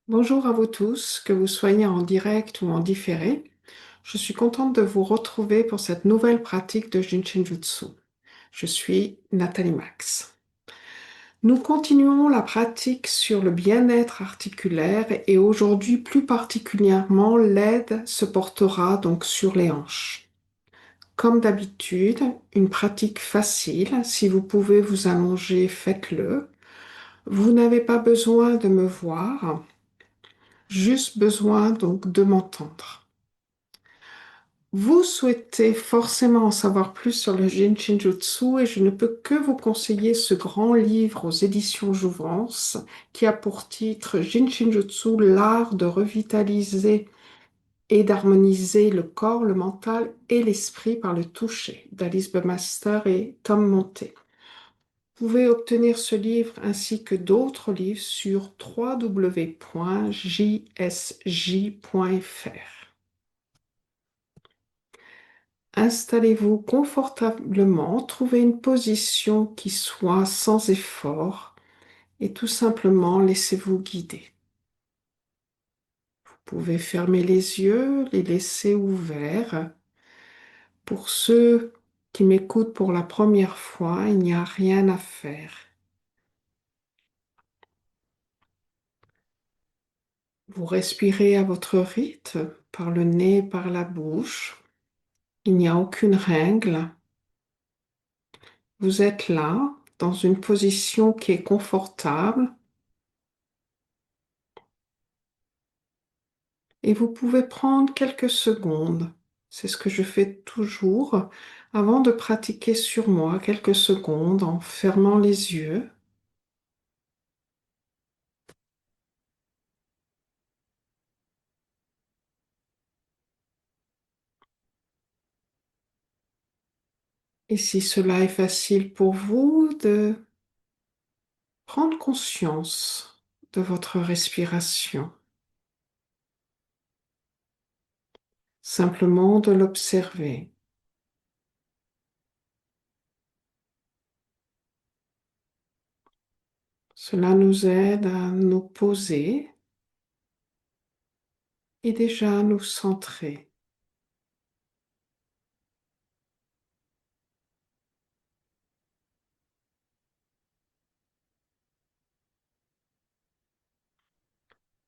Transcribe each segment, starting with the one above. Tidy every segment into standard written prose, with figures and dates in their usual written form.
Bonjour à vous tous, que vous soyez en direct ou en différé. Je suis contente de vous retrouver pour cette nouvelle pratique de Jinshinjutsu. Je suis Nathalie Max. Nous continuons la pratique sur le bien-être articulaire et aujourd'hui plus particulièrement l'aide se portera donc sur les hanches. Comme d'habitude, une pratique facile. Si vous pouvez vous allonger, faites-le. Vous n'avez pas besoin de me voir. Juste besoin donc de m'entendre. Vous souhaitez forcément en savoir plus sur le Jin Shinjutsu et je ne peux que vous conseiller ce grand livre aux éditions Jouvence qui a pour titre Jin Shinjutsu, l'art de revitaliser et d'harmoniser le corps, le mental et l'esprit par le toucher d'Alice Buckmaster et Tom Monté. Vous pouvez obtenir ce livre ainsi que d'autres livres sur www.jsj.fr. Installez-vous confortablement, trouvez une position qui soit sans effort et tout simplement laissez-vous guider. Vous pouvez fermer les yeux, les laisser ouverts. Pour ceux qui m'écoutent pour la première fois, il n'y a rien à faire. Vous respirez à votre rythme, par le nez, par la bouche. Il n'y a aucune règle. Vous êtes là, dans une position qui est confortable, et vous pouvez prendre quelques secondes. C'est ce que je fais toujours avant de pratiquer sur moi, quelques secondes en fermant les yeux. Et si cela est facile pour vous, de prendre conscience de votre respiration, simplement de l'observer. Cela nous aide à nous poser et déjà à nous centrer.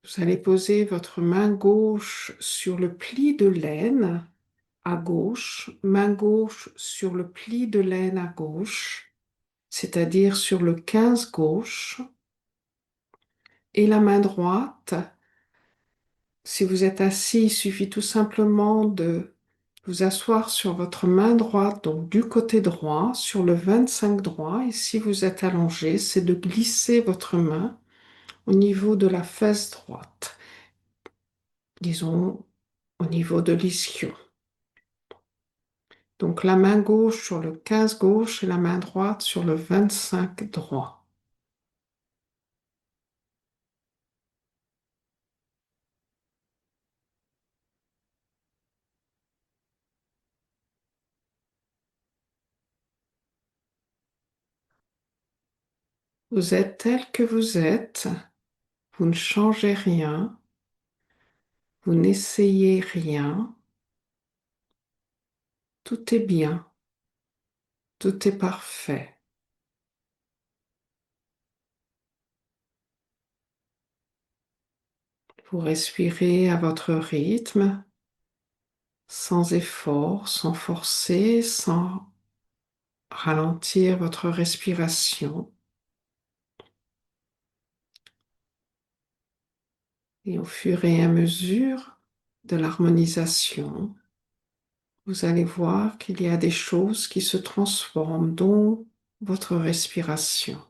Vous allez poser votre main gauche sur le pli de laine à gauche, main gauche sur le pli de laine à gauche, c'est-à-dire sur le 15 gauche, et la main droite. Si vous êtes assis, il suffit tout simplement de vous asseoir sur votre main droite, donc du côté droit, sur le 25 droit. Et si vous êtes allongé, c'est de glisser votre main au niveau de la fesse droite, disons au niveau de l'ischio. Donc la main gauche sur le 15 gauche et la main droite sur le 25 droit. Vous êtes tel que vous êtes, vous ne changez rien, vous n'essayez rien, tout est bien, tout est parfait. Vous respirez à votre rythme, sans effort, sans forcer, sans ralentir votre respiration. Et au fur et à mesure de l'harmonisation, vous allez voir qu'il y a des choses qui se transforment, dont votre respiration.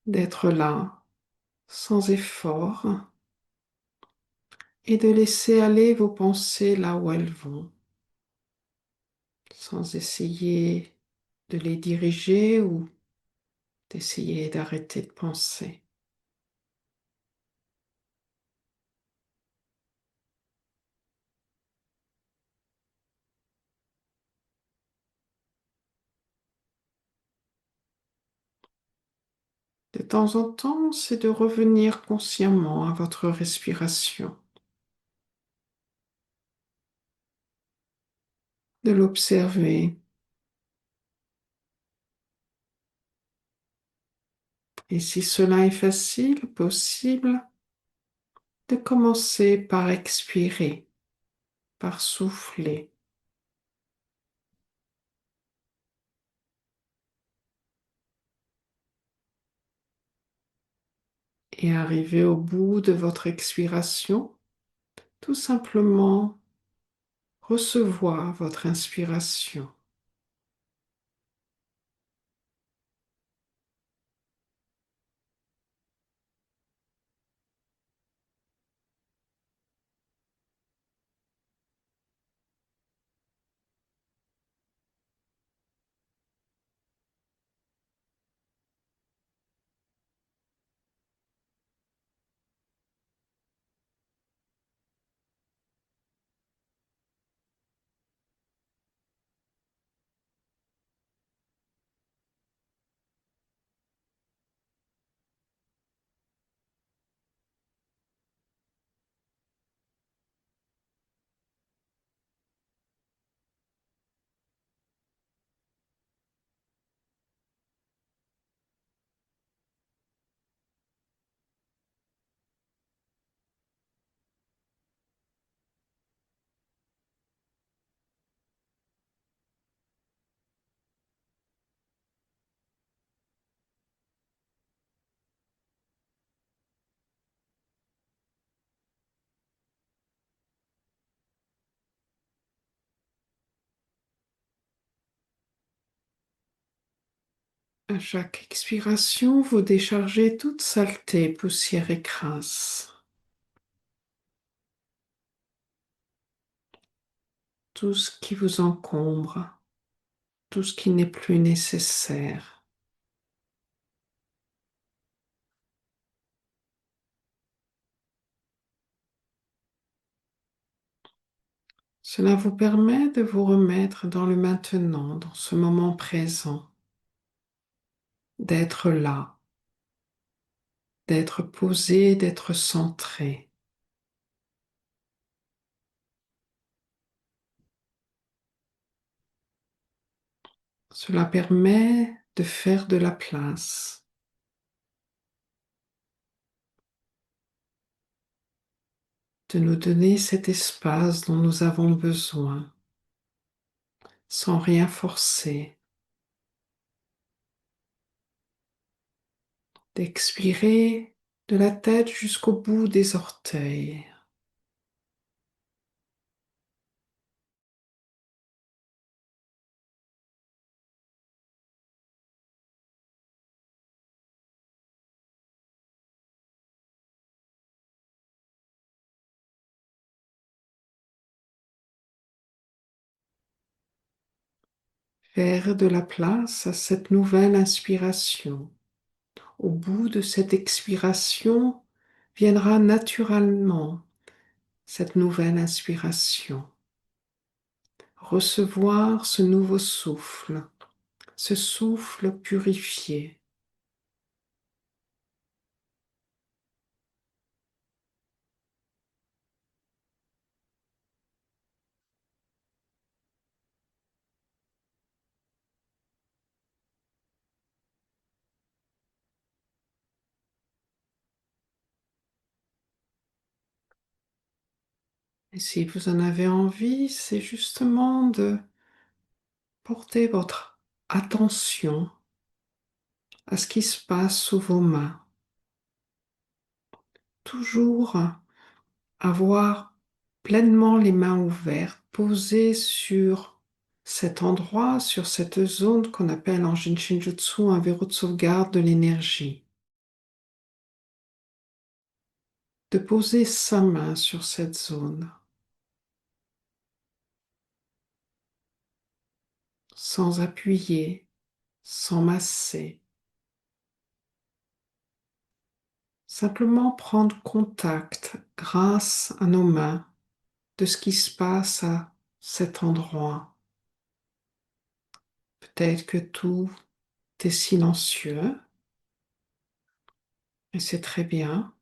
D'être là, sans effort, et de laisser aller vos pensées là où elles vont, sans essayer de les diriger ou d'essayer d'arrêter de penser. De temps en temps, c'est de revenir consciemment à votre respiration, de l'observer. Et si cela est facile, possible, de commencer par expirer, par souffler, et arriver au bout de votre expiration, tout simplement recevoir votre inspiration. À chaque expiration, vous déchargez toute saleté, poussière et crasse, tout ce qui vous encombre, tout ce qui n'est plus nécessaire. Cela vous permet de vous remettre dans le maintenant, dans ce moment présent, d'être là, d'être posé, d'être centré. Cela permet de faire de la place, de nous donner cet espace dont nous avons besoin, sans rien forcer, d'expirer de la tête jusqu'au bout des orteils. Faire de la place à cette nouvelle inspiration. Au bout de cette expiration viendra naturellement cette nouvelle inspiration. Recevoir ce nouveau souffle, ce souffle purifié. Et si vous en avez envie, c'est justement de porter votre attention à ce qui se passe sous vos mains. Toujours avoir pleinement les mains ouvertes, posées sur cet endroit, sur cette zone qu'on appelle en Jinshinjutsu un verrou de sauvegarde de l'énergie. De poser sa main sur cette zone, sans appuyer, sans masser. Simplement prendre contact grâce à nos mains de ce qui se passe à cet endroit. Peut-être que tout est silencieux, Et c'est très bien.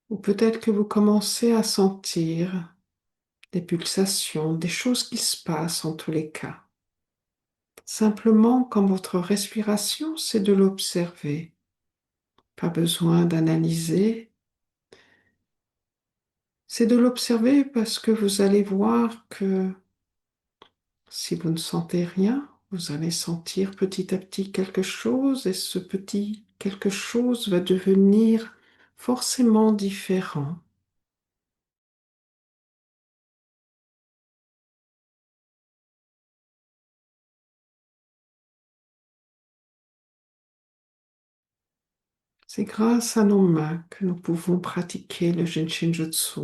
Ou peut-être que vous commencez à sentir des pulsations, des choses qui se passent en tous les cas. Simplement, quand votre respiration, c'est de l'observer. Pas besoin d'analyser. C'est de l'observer parce que vous allez voir que si vous ne sentez rien, vous allez sentir petit à petit quelque chose et ce petit quelque chose va devenir forcément différent. C'est grâce à nos mains que nous pouvons pratiquer le Jinshinjutsu.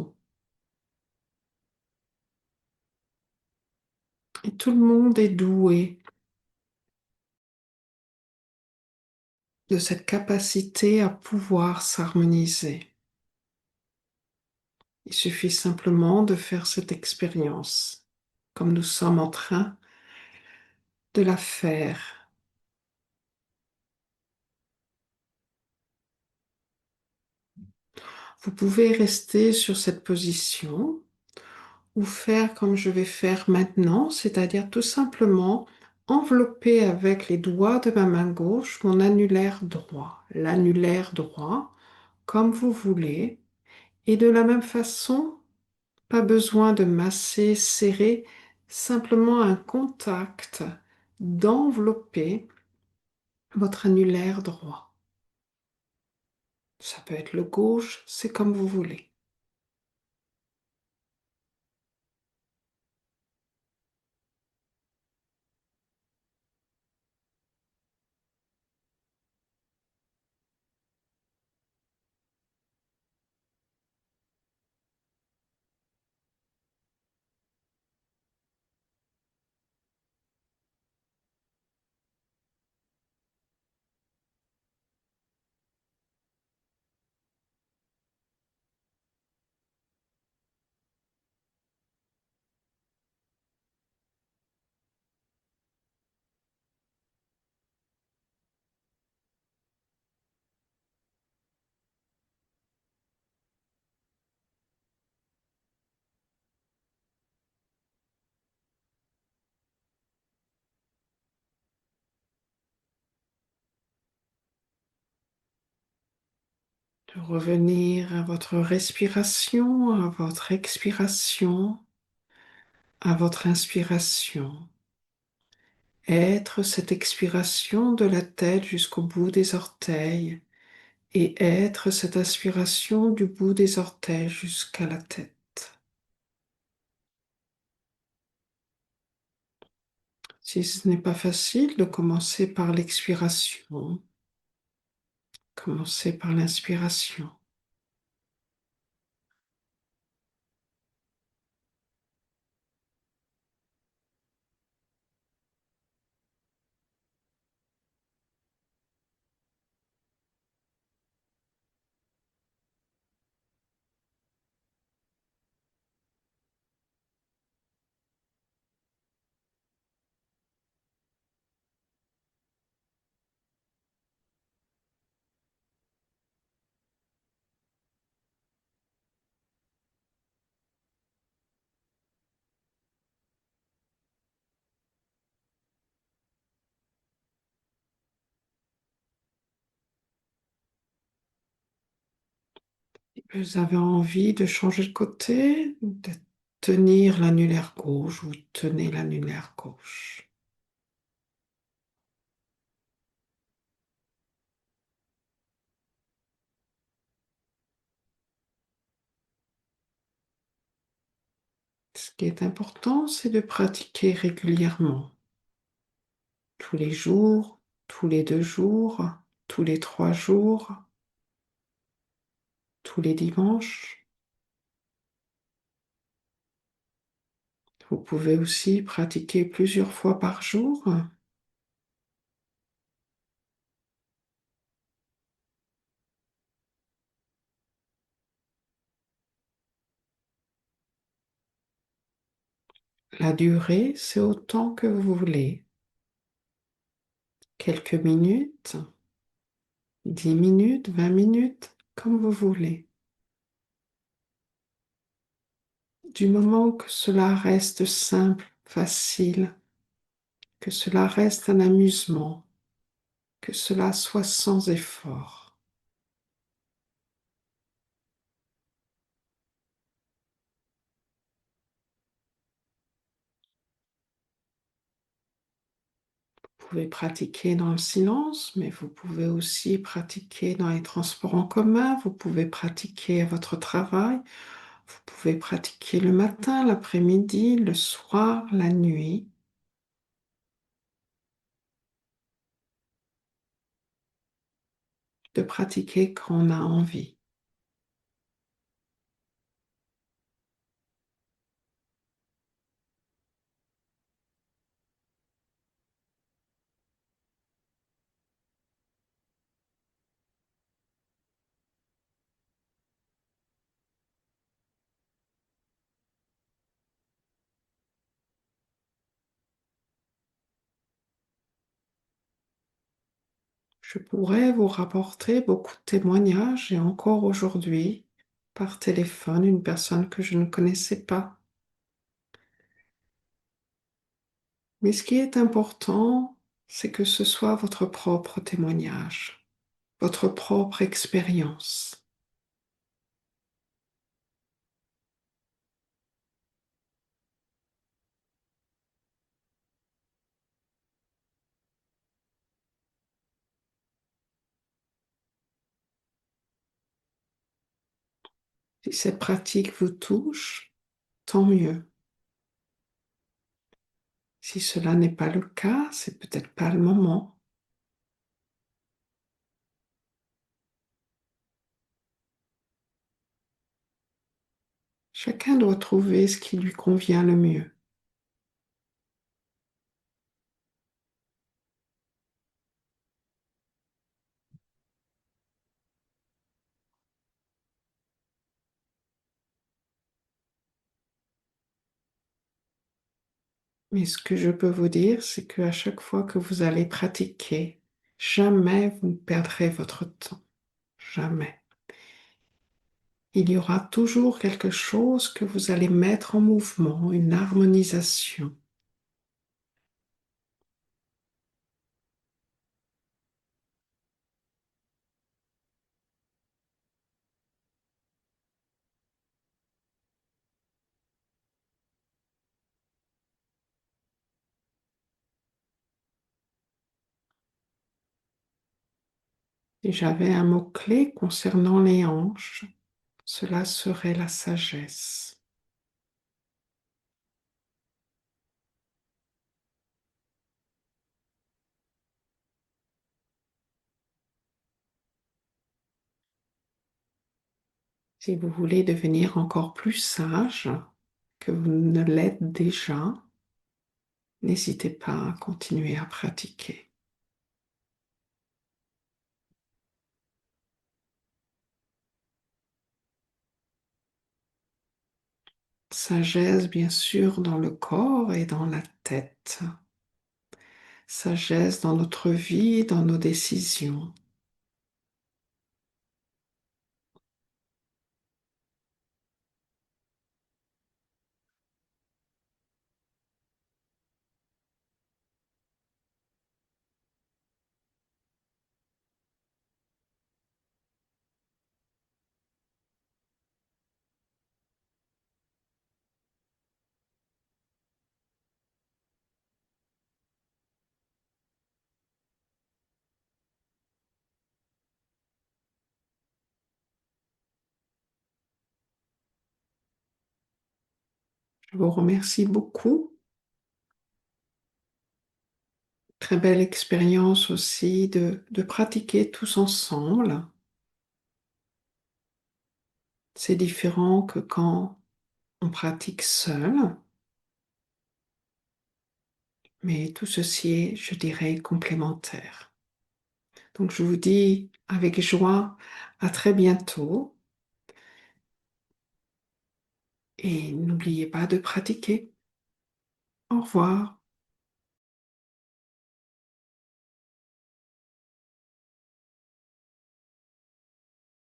Et tout le monde est doué de cette capacité à pouvoir s'harmoniser. Il suffit simplement de faire cette expérience, comme nous sommes en train de la faire. Vous pouvez rester sur cette position ou faire comme je vais faire maintenant, c'est-à-dire tout simplement envelopper avec les doigts de ma main gauche mon annulaire droit, l'annulaire droit, comme vous voulez. Et de la même façon, pas besoin de masser, serrer, simplement un contact d'envelopper votre annulaire droit. Ça peut être le gauche, c'est comme vous voulez. De revenir à votre respiration, à votre expiration, à votre inspiration. Être cette expiration de la tête jusqu'au bout des orteils et être cette inspiration du bout des orteils jusqu'à la tête. Si ce n'est pas facile de commencer par l'expiration, commencez par l'inspiration. Vous avez envie de changer de côté, de tenir l'annulaire gauche, vous tenez l'annulaire gauche. Ce qui est important, c'est de pratiquer régulièrement, tous les jours, tous les 2 jours, tous les 3 jours, tous les dimanches. Vous pouvez aussi pratiquer plusieurs fois par jour. La durée, c'est autant que vous voulez. Quelques minutes, 10 minutes, 20 minutes, comme vous voulez. Du moment que cela reste simple, facile, que cela reste un amusement, que cela soit sans effort. Vous pouvez pratiquer dans le silence, mais vous pouvez aussi pratiquer dans les transports en commun, vous pouvez pratiquer à votre travail, vous pouvez pratiquer le matin, l'après-midi, le soir, la nuit, de pratiquer quand on a envie. Je pourrais vous rapporter beaucoup de témoignages et encore aujourd'hui, par téléphone, une personne que je ne connaissais pas. Mais ce qui est important, c'est que ce soit votre propre témoignage, votre propre expérience. Si cette pratique vous touche, tant mieux. Si cela n'est pas le cas, c'est peut-être pas le moment. Chacun doit trouver ce qui lui convient le mieux. Mais ce que je peux vous dire, c'est qu'à chaque fois que vous allez pratiquer, jamais vous ne perdrez votre temps. Jamais. Il y aura toujours quelque chose que vous allez mettre en mouvement, une harmonisation. Si j'avais un mot-clé concernant les hanches, cela serait la sagesse. Si vous voulez devenir encore plus sage que vous ne l'êtes déjà, n'hésitez pas à continuer à pratiquer. Sagesse, bien sûr, dans le corps et dans la tête. Sagesse dans notre vie, dans nos décisions. Je vous remercie beaucoup. Très belle expérience aussi de pratiquer tous ensemble. C'est différent que quand on pratique seul, mais tout ceci est, je dirais, complémentaire. Donc je vous dis avec joie à très bientôt et n'oubliez pas de pratiquer. Au revoir.